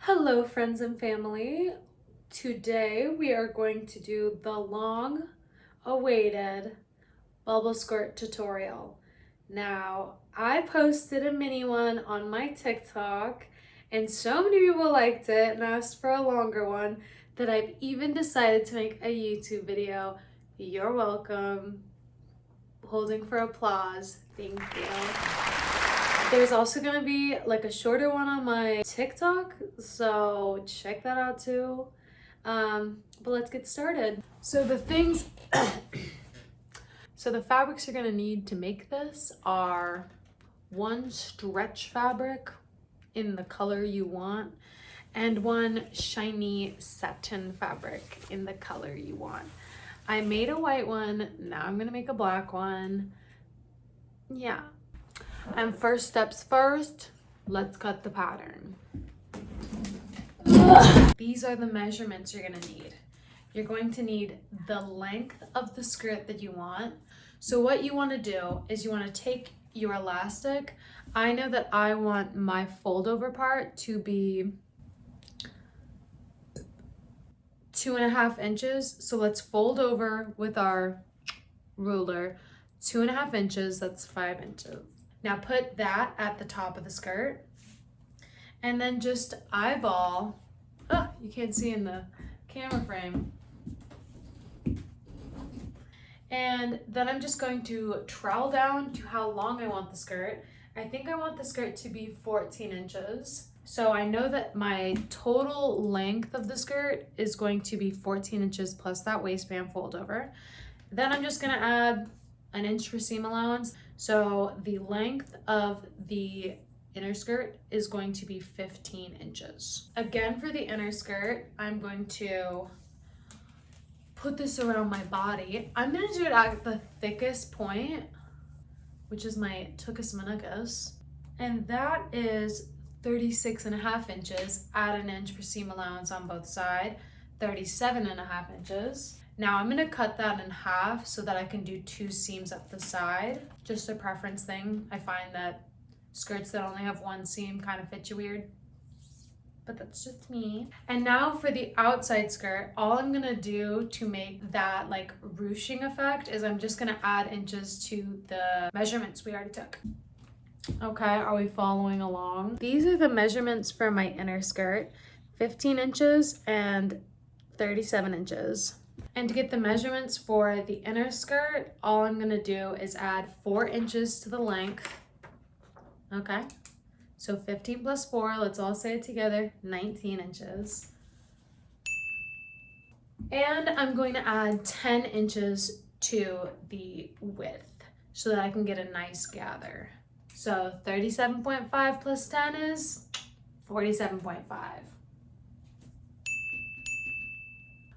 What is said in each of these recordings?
Hello friends and family. Today we are going to do the long awaited bubble skirt tutorial. Now I posted a mini one on my TikTok and so many people liked it and asked for a longer one that I've even decided to make a YouTube video. You're welcome. Holding for applause. Thank you. There's also gonna be like a shorter one on my TikTok, so check that out too. But let's get started. So the things, so the fabrics you're gonna need to make this are one stretch fabric in the color you want and one shiny satin fabric in the color you want. I made a white one, now I'm gonna make a black one. Yeah. And first steps first, let's cut the pattern. These are the measurements you're gonna need. You're going to need the length of the skirt that you want. So what you wanna do is you wanna take your elastic. I know that I want my fold over part to be 2.5 inches. So let's fold over with our ruler, 2.5 inches, that's 5 inches. Now put that at the top of the skirt and then just eyeball, you can't see in the camera frame. And then I'm just going to trowel down to how long I want the skirt. I think I want the skirt to be 14 inches. So I know that my total length of the skirt is going to be 14 inches plus that waistband fold over. Then I'm just gonna add an inch for seam allowance. So the length of the inner skirt is going to be 15 inches. Again, for the inner skirt, I'm going to put this around my body. I'm gonna do it at the thickest point, which is my tuchus manukus. And that is 36.5 inches. Add an inch for seam allowance on both sides, 37.5 inches. Now I'm gonna cut that in half so that I can do 2 seams up the side. Just a preference thing. I find that skirts that only have 1 seam kind of fit you weird, but that's just me. And now for the outside skirt, all I'm gonna do to make that like ruching effect is I'm just gonna add inches to the measurements we already took. Okay, are we following along? These are the measurements for my inner skirt, 15 inches and 37 inches. And to get the measurements for the inner skirt, all I'm gonna do is add 4 inches to the length. Okay, so 15 plus 4, let's all say it together, 19 inches. And I'm going to add 10 inches to the width so that I can get a nice gather. So 37.5 plus 10 is 47.5.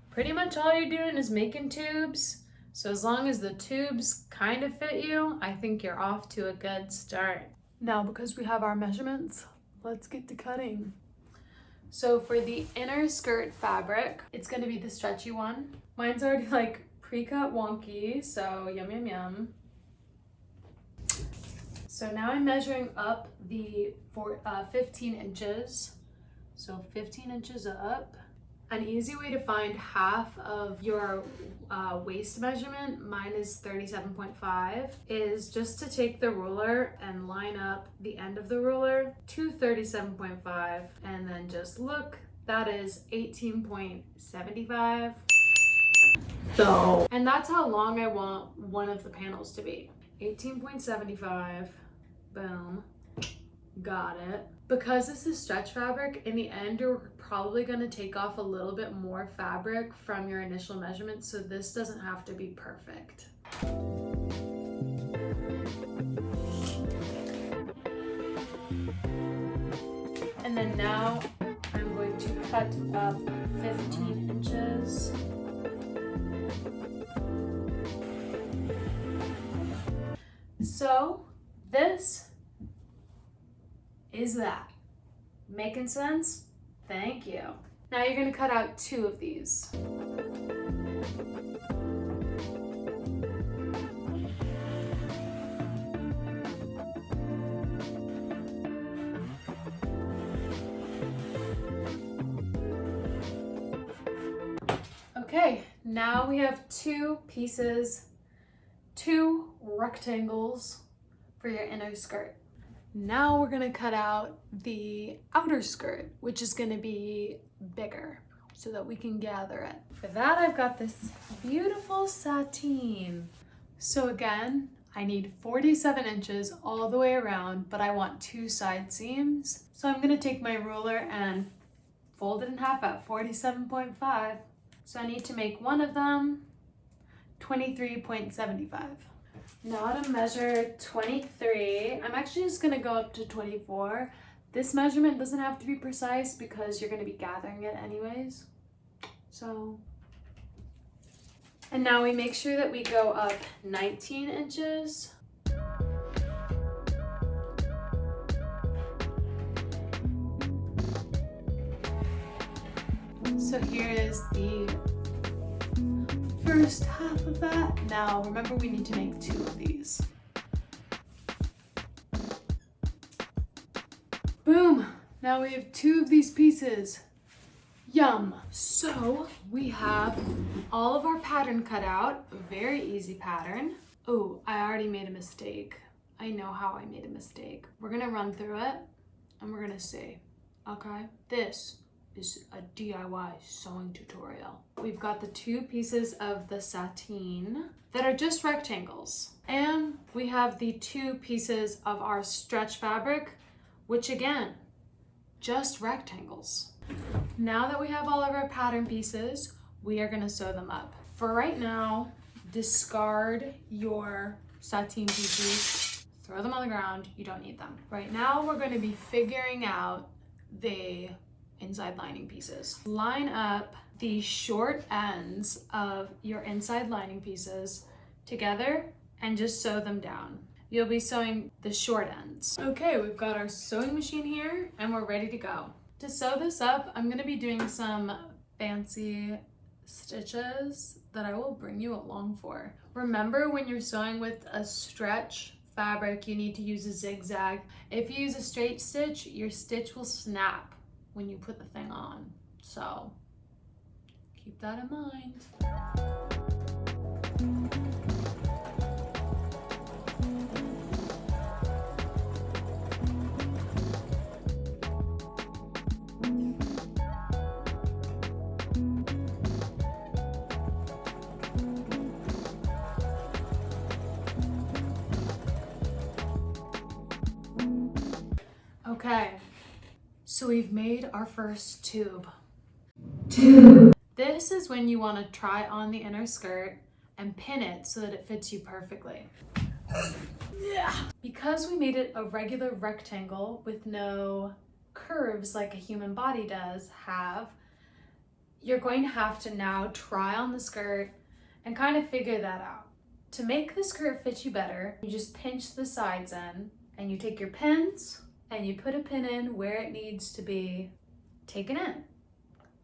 Pretty much all you're doing is making tubes. So as long as the tubes kind of fit you, I think you're off to a good start. Now, because we have our measurements, let's get to cutting. So for the inner skirt fabric, it's gonna be the stretchy one. Mine's already like pre-cut wonky, so yum, yum, yum. So now I'm measuring up the 15 inches. So 15 inches up. An easy way to find half of your waist measurement, mine is 37.5, is just to take the ruler and line up the end of the ruler to 37.5 and then just look, that is 18.75. So, and that's how long I want one of the panels to be. 18.75, boom, got it. Because this is stretch fabric, in the end, you're probably gonna take off a little bit more fabric from your initial measurements, so this doesn't have to be perfect. And then now I'm going to cut up 15 inches. So this is that. Making sense? Thank you. Now you're gonna cut out 2 of these. Okay, now we have two rectangles for your inner skirt. Now we're gonna cut out the outer skirt, which is gonna be bigger so that we can gather it. For that, I've got this beautiful sateen. So again, I need 47 inches all the way around, but I want 2 side seams. So I'm gonna take my ruler and fold it in half at 47.5. So I need to make one of them 23.75. Now to measure 23, I'm actually just gonna go up to 24. This measurement doesn't have to be precise because you're gonna be gathering it anyways. So, and now we make sure that we go up 19 inches. So here is the first half of that. Now remember, we need to make 2 of these. Boom! Now we have 2 of these pieces. Yum! So we have all of our pattern cut out. A very easy pattern. Oh, I already made a mistake. I know how I made a mistake. We're gonna run through it and we're gonna see, okay? This is a DIY sewing tutorial. We've got the 2 pieces of the sateen that are just rectangles. And we have the 2 pieces of our stretch fabric, which again, just rectangles. Now that we have all of our pattern pieces, we are gonna sew them up. For right now, discard your sateen pieces, throw them on the ground, you don't need them. Right now, we're gonna be figuring out the inside lining pieces. Line up the short ends of your inside lining pieces together and just sew them down. You'll be sewing the short ends. Okay, we've got our sewing machine here and we're ready to go. To sew this up, I'm gonna be doing some fancy stitches that I will bring you along for. Remember, when you're sewing with a stretch fabric, you need to use a zigzag. If you use a straight stitch, your stitch will snap when you put the thing on. So keep that in mind. Okay, so we've made our first tube. This is when you want to try on the inner skirt and pin it so that it fits you perfectly. Yeah. Because we made it a regular rectangle with no curves like a human body does have, you're going to have to now try on the skirt and kind of figure that out. To make the skirt fit you better, you just pinch the sides in and you take your pins and you put a pin in where it needs to be taken in.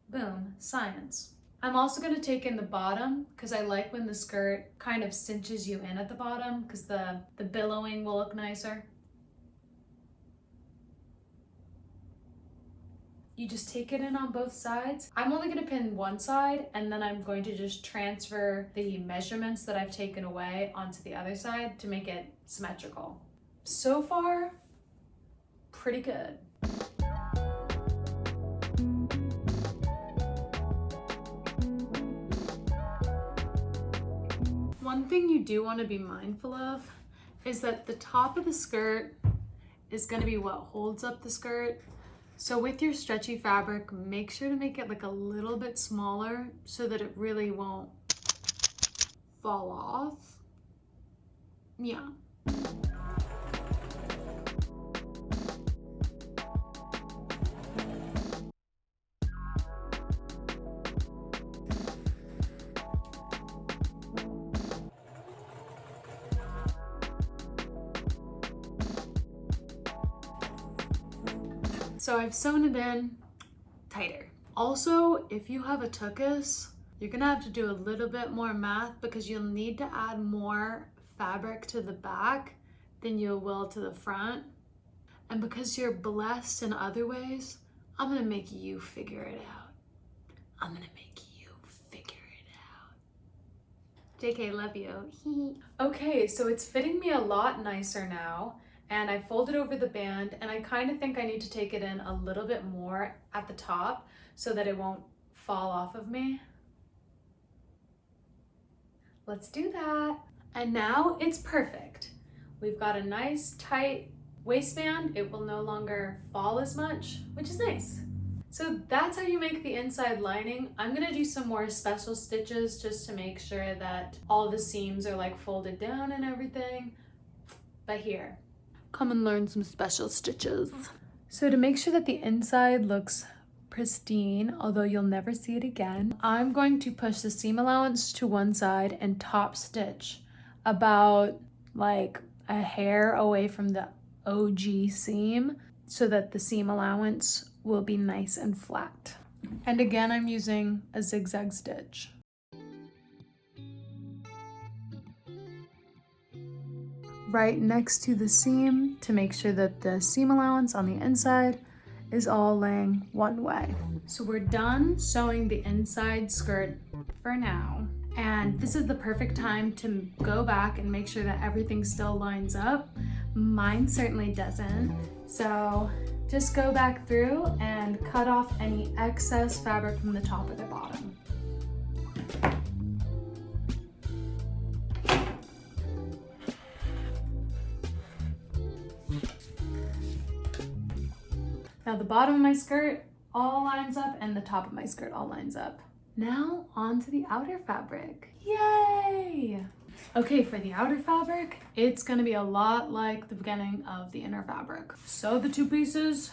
Boom, science. I'm also gonna take in the bottom because I like when the skirt kind of cinches you in at the bottom because the billowing will look nicer. You just take it in on both sides. I'm only gonna pin one side and then I'm going to just transfer the measurements that I've taken away onto the other side to make it symmetrical. So far, pretty good. One thing you do want to be mindful of is that the top of the skirt is going to be what holds up the skirt. So with your stretchy fabric, make sure to make it like a little bit smaller so that it really won't fall off. Yeah. So I've sewn it in tighter. Also, if you have a tuchus, you're gonna have to do a little bit more math because you'll need to add more fabric to the back than you will to the front. And because you're blessed in other ways, I'm gonna make you figure it out. I'm gonna make you figure it JK, love you. Okay, so it's fitting me a lot nicer now, and I folded over the band, and I kind of think I need to take it in a little bit more at the top so that it won't fall off of me. Let's do that. And now it's perfect. We've got a nice tight waistband. It will no longer fall as much, which is nice. So that's how you make the inside lining. I'm gonna do some more special stitches just to make sure that all the seams are like folded down and everything. But here, come and learn some special stitches. So to make sure that the inside looks pristine, although you'll never see it again, I'm going to push the seam allowance to one side and top stitch about like a hair away from the OG seam so that the seam allowance will be nice and flat. And again, I'm using a zigzag stitch. Right next to the seam to make sure that the seam allowance on the inside is all laying one way. So we're done sewing the inside skirt for now. And this is the perfect time to go back and make sure that everything still lines up. Mine certainly doesn't. So just go back through and cut off any excess fabric from the top or the bottom. Now the bottom of my skirt all lines up and the top of my skirt all lines up. Now onto the outer fabric. Yay! Okay, for the outer fabric, it's gonna be a lot like the beginning of the inner fabric. Sew the two pieces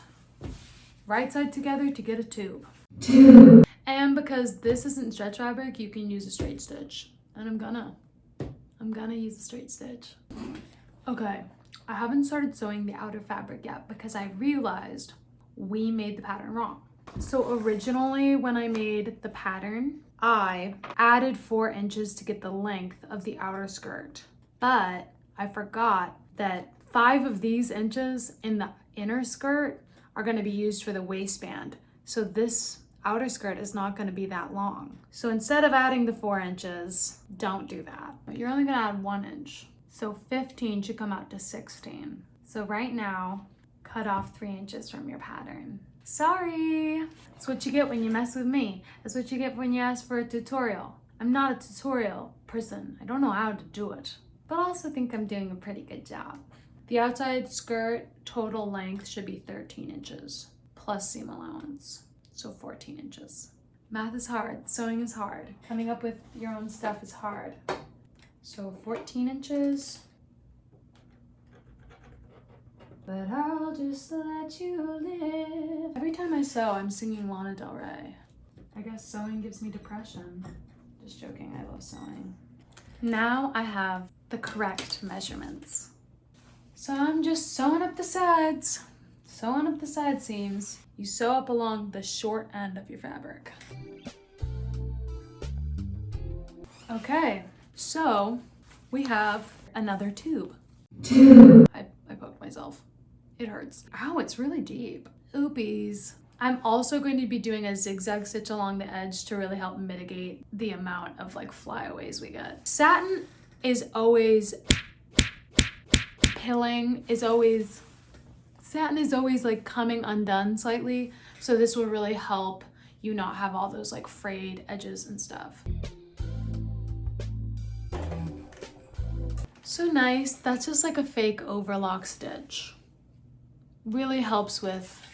right side together to get a tube. And because this isn't stretch fabric, you can use a straight stitch. And I'm gonna use a straight stitch. Okay, I haven't started sewing the outer fabric yet because I realized we made the pattern wrong. So originally when I made the pattern, I added 4 inches to get the length of the outer skirt, but I forgot that 5 of these inches in the inner skirt are going to be used for the waistband. So this outer skirt is not going to be that long. So instead of adding the 4 inches, don't do that. You're only going to add 1 inch. So 15 should come out to 16. So right now, cut off 3 inches from your pattern. Sorry. That's what you get when you mess with me. That's what you get when you ask for a tutorial. I'm not a tutorial person. I don't know how to do it, but I also think I'm doing a pretty good job. The outside skirt total length should be 13 inches plus seam allowance, so 14 inches. Math is hard, sewing is hard. Coming up with your own stuff is hard. So 14 inches. But I'll just let you live. Every time I sew, I'm singing Lana Del Rey. I guess sewing gives me depression. Just joking, I love sewing. Now I have the correct measurements. So I'm just sewing up the sides. Sewing up the side seams. You sew up along the short end of your fabric. Okay, so we have another tube. I poked myself. It hurts. Ow, it's really deep. Oopies. I'm also going to be doing a zigzag stitch along the edge to really help mitigate the amount of like flyaways we get. Satin is always pilling, satin is always like coming undone slightly. So this will really help you not have all those like frayed edges and stuff. So nice. That's just like a fake overlock stitch. Really helps with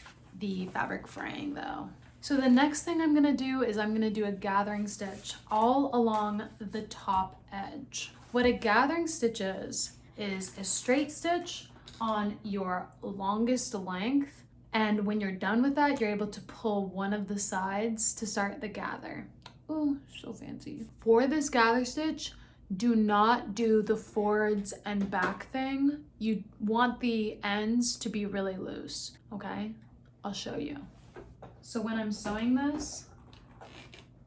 the fabric fraying though. So the next thing I'm gonna do is I'm gonna do a gathering stitch all along the top edge. What a gathering stitch is a straight stitch on your longest length. And when you're done with that, you're able to pull one of the sides to start the gather. Oh, so fancy. For this gather stitch, do not do the forwards and back thing. You want the ends to be really loose, okay? I'll show you. So when I'm sewing this,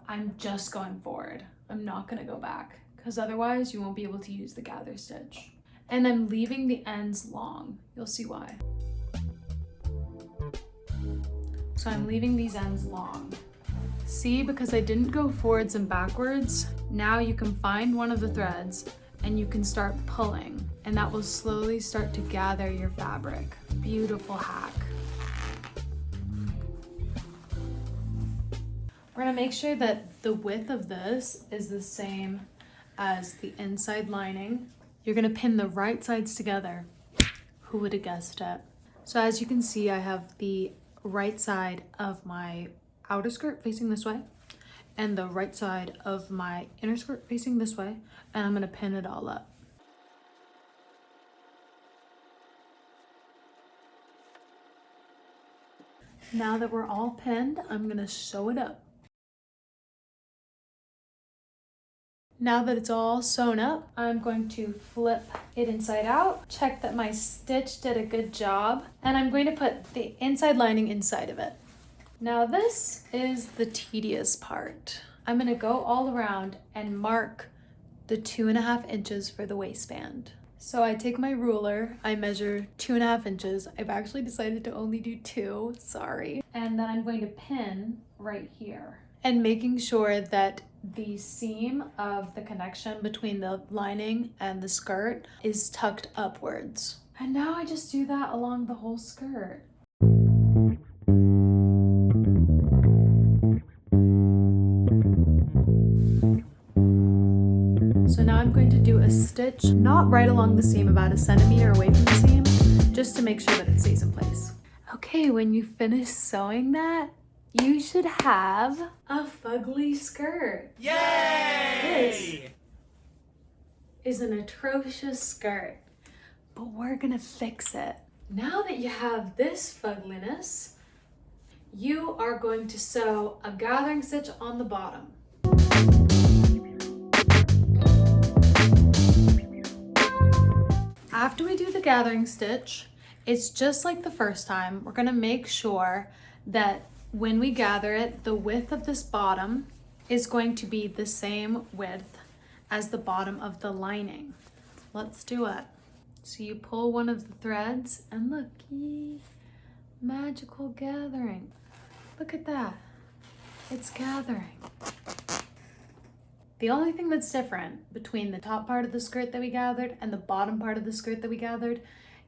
I'm just going forward. I'm not gonna go back because otherwise you won't be able to use the gather stitch. And I'm leaving the ends long. You'll see why. So I'm leaving these ends long. See, because I didn't go forwards and backwards, now you can find one of the threads and you can start pulling, and that will slowly start to gather your fabric. Beautiful hack. We're gonna make sure that the width of this is the same as the inside lining. You're gonna pin the right sides together. Who would have guessed it? So as you can see, I have the right side of my outer skirt facing this way and the right side of my inner skirt facing this way, and I'm gonna pin it all up. Now that we're all pinned, I'm gonna sew it up. Now that it's all sewn up, I'm going to flip it inside out, check that my stitch did a good job, and I'm going to put the inside lining inside of it. Now this is the tedious part. I'm gonna go all around and mark the 2.5 inches for the waistband. So I take my ruler, I measure 2.5 inches. I've actually decided to only do 2, sorry. And then I'm going to pin right here. And making sure that the seam of the connection between the lining and the skirt is tucked upwards. And now I just do that along the whole skirt. So now I'm going to do a stitch, not right along the seam, about 1 centimeter away from the seam, just to make sure that it stays in place. Okay, when you finish sewing that, you should have a fugly skirt. Yay! This is an atrocious skirt, but we're gonna fix it. Now that you have this fugliness, you are going to sew a gathering stitch on the bottom. After we do the gathering stitch, it's just like the first time. We're gonna make sure that when we gather it, the width of this bottom is going to be the same width as the bottom of the lining. Let's do it. So you pull one of the threads and look, magical gathering. Look at that, it's gathering. The only thing that's different between the top part of the skirt that we gathered and the bottom part of the skirt that we gathered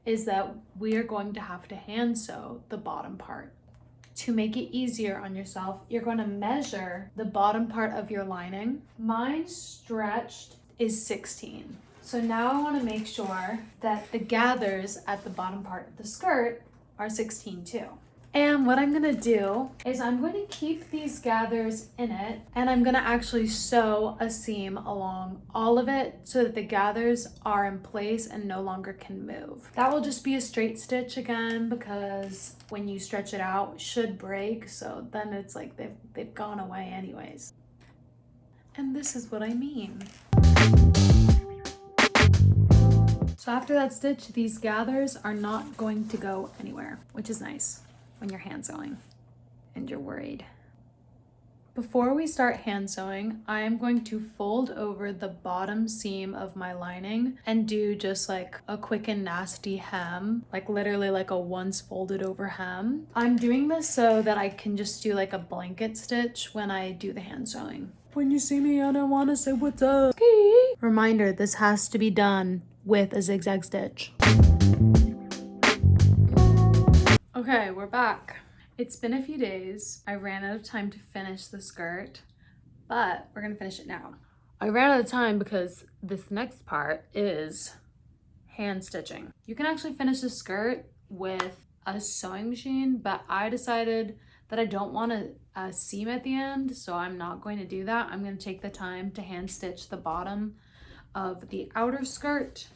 is that we are going to have to hand sew the bottom part. To make it easier on yourself, you're going to measure the bottom part of your lining. Mine stretched is 16. So now I want to make sure that the gathers at the bottom part of the skirt are 16 too. And what I'm gonna do is I'm going to keep these gathers in it, and I'm gonna actually sew a seam along all of it so that the gathers are in place and no longer can move. That will just be a straight stitch again, because when you stretch it out, it should break, so then it's like they've gone away anyways. And this is what I mean. So after that stitch, these gathers are not going to go anywhere, which is nice when you're hand sewing and you're worried. Before we start hand sewing, I am going to fold over the bottom seam of my lining and do just like a quick and nasty hem, like literally like a once folded over hem. I'm doing this so that I can just do like a blanket stitch when I do the hand sewing. When you see me, I don't want to say what's up. Reminder, this has to be done with a zigzag stitch. Okay, we're back. It's been a few days. I ran out of time to finish the skirt, but we're gonna finish it now. I ran out of time because this next part is hand stitching. You can actually finish the skirt with a sewing machine, but I decided that I don't want a seam at the end, so I'm not going to do that. I'm gonna take the time to hand stitch the bottom of the outer skirt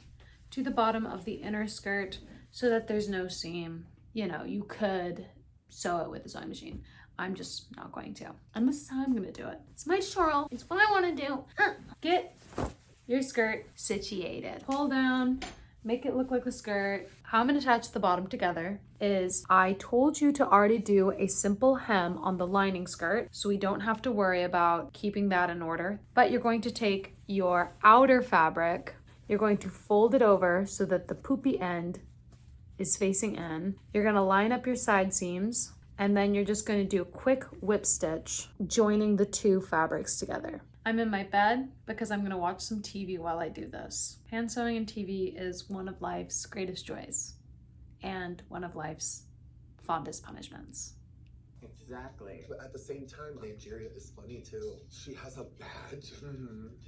to the bottom of the inner skirt so that there's no seam. You know, you could sew it with a sewing machine. I'm just not going to. And this is how I'm gonna do it. It's my tutorial. It's what I wanna do. Get your skirt situated. Pull down, make it look like the skirt. How I'm gonna attach the bottom together is I told you to already do a simple hem on the lining skirt, so we don't have to worry about keeping that in order. But you're going to take your outer fabric, you're going to fold it over so that the poopy end is facing in. You're gonna line up your side seams, And then you're just going to do a quick whip stitch, joining the two fabrics together. I'm in my bed because I'm going to watch some TV while I do this. Hand sewing and TV is one of life's greatest joys and one of life's fondest punishments. Exactly. But at the same time, Nigeria is funny too. She has a badge.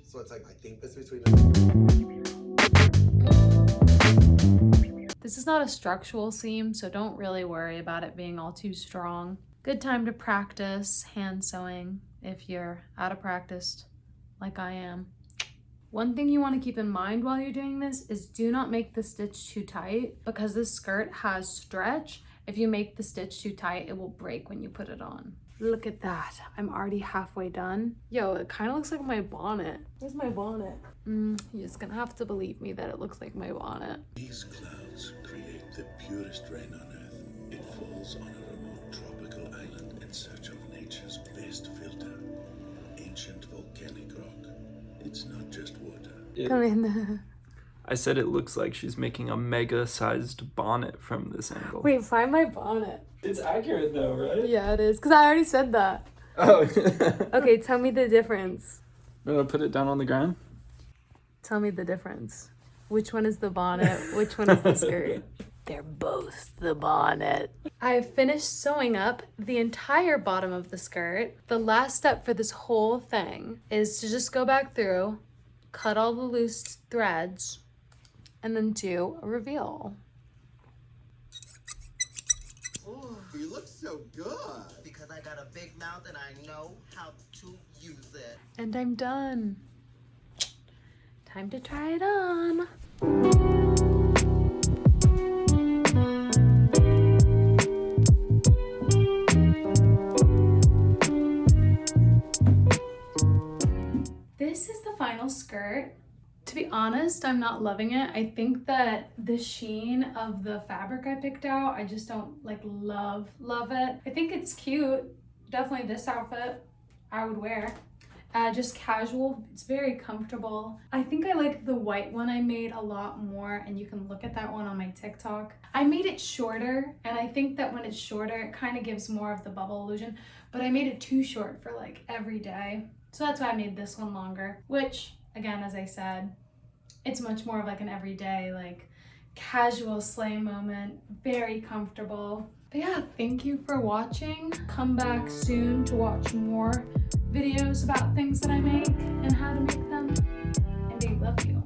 So it's like, I think this between This is not a structural seam, so don't really worry about it being all too strong. Good time to practice hand sewing if you're out of practice like I am. One thing you want to keep in mind while you're doing this is do not make the stitch too tight because this skirt has stretch. If you make the stitch too tight, it will break when you put it on. Look at that. I'm already halfway done. Yo, it kind of looks like my bonnet. Where's my bonnet? You're just gonna have to believe me that it looks like my bonnet. These clouds create the purest rain on earth. It falls on a remote tropical island in search of nature's best filter. Ancient volcanic rock. It's not just water. Come in. I said it looks like she's making a mega-sized bonnet from this angle. Wait, find my bonnet. It's accurate though, right? Yeah, it is, because I already said that. Oh. Okay, tell me the difference. I'm gonna put it down on the ground. Tell me the difference. Which one is the bonnet? Which one is the skirt? They're both the bonnet. I've finished sewing up the entire bottom of the skirt. The last step for this whole thing is to just go back through, cut all the loose threads, and then do a reveal. Ooh, you look so good. Because I got a big mouth and I know how to use it. And I'm done. Time to try it on. This is the final skirt. To be honest, I'm not loving it. I think that the sheen of the fabric I picked out, I just don't like love it. I think it's cute. Definitely this outfit I would wear. Just casual, it's very comfortable. I think I like the white one I made a lot more, and you can look at that one on my TikTok. I made it shorter, and I think that when it's shorter, it kind of gives more of the bubble illusion, but I made it too short for like every day. So that's why I made this one longer, which again, as I said, it's much more of like an everyday, like casual sleigh moment, very comfortable. But yeah, thank you for watching. Come back soon to watch more videos about things that I make and how to make them. And I love you.